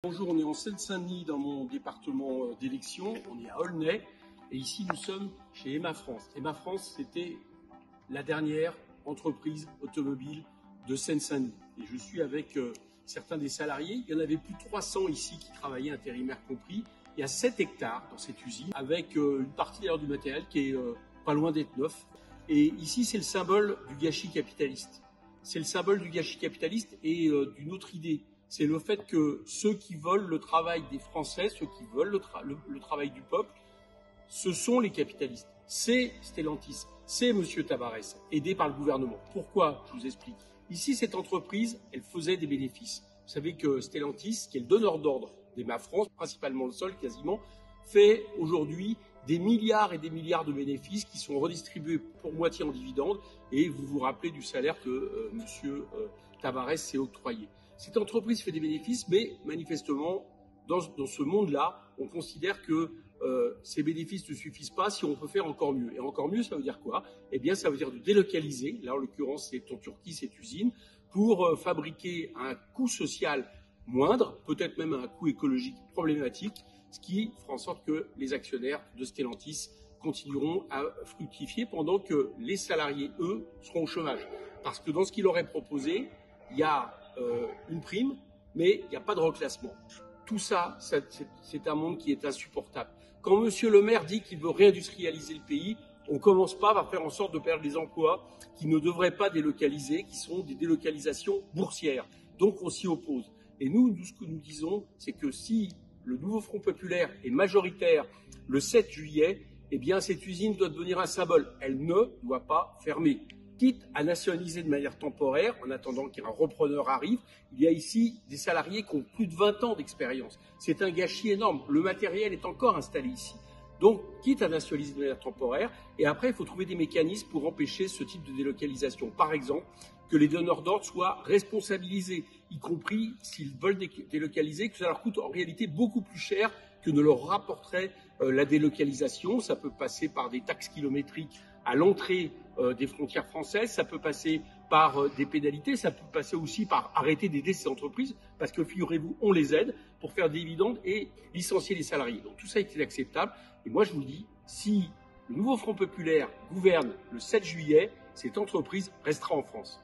Bonjour, on est en Seine-Saint-Denis dans mon département d'élection, on est à Aulnay et ici nous sommes chez Emma France. Emma France, c'était la dernière entreprise automobile de Seine-Saint-Denis et je suis avec certains des salariés. Il y en avait plus de 300 ici qui travaillaient, intérimaires compris. Il y a 7 hectares dans cette usine avec une partie d'ailleurs du matériel qui est pas loin d'être neuf. Et ici, c'est le symbole du gâchis capitaliste. C'est le symbole du gâchis capitaliste et d'une autre idée. C'est le fait que ceux qui veulent le travail des Français, ceux qui veulent le travail du peuple, ce sont les capitalistes. C'est Stellantis, c'est M. Tabarès, aidé par le gouvernement. Pourquoi? Je vous explique. Ici, cette entreprise, elle faisait des bénéfices. Vous savez que Stellantis, qui est le donneur d'ordre d'Emma France, principalement le sol quasiment, fait aujourd'hui des milliards et des milliards de bénéfices qui sont redistribués pour moitié en dividendes. Et vous vous rappelez du salaire que M. Tabarès s'est octroyé. Cette entreprise fait des bénéfices, mais manifestement, dans ce monde-là, on considère que ces bénéfices ne suffisent pas si on peut faire encore mieux. Et encore mieux, ça veut dire quoi? Eh bien, ça veut dire de délocaliser, là en l'occurrence c'est en Turquie cette usine, pour fabriquer à un coût social moindre, peut-être même à un coût écologique problématique, ce qui fera en sorte que les actionnaires de Stellantis continueront à fructifier pendant que les salariés, eux, seront au chômage. Parce que dans ce qu'il aurait proposé, il y a une prime, mais il n'y a pas de reclassement. Tout ça, c'est un monde qui est insupportable. Quand M. le maire dit qu'il veut réindustrialiser le pays, on ne commence pas par faire en sorte de perdre des emplois qui ne devraient pas délocaliser, qui sont des délocalisations boursières. Donc on s'y oppose. Et nous, ce que nous disons, c'est que si le nouveau Front populaire est majoritaire le 7 juillet, eh bien cette usine doit devenir un symbole. Elle ne doit pas fermer. Quitte à nationaliser de manière temporaire, en attendant qu'un repreneur arrive, il y a ici des salariés qui ont plus de 20 ans d'expérience. C'est un gâchis énorme. Le matériel est encore installé ici. Donc, quitte à nationaliser de manière temporaire, et après, il faut trouver des mécanismes pour empêcher ce type de délocalisation. Par exemple, que les donneurs d'ordre soient responsabilisés, y compris s'ils veulent délocaliser, que ça leur coûte en réalité beaucoup plus cher que ne leur rapporterait la délocalisation. Ça peut passer par des taxes kilométriques à l'entrée des frontières françaises, ça peut passer par des pénalités, ça peut passer aussi par arrêter d'aider ces entreprises, parce que figurez-vous, on les aide pour faire des dividendes et licencier les salariés. Donc tout ça est inacceptable. Et moi je vous le dis, si le nouveau Front populaire gouverne le 7 juillet, cette entreprise restera en France.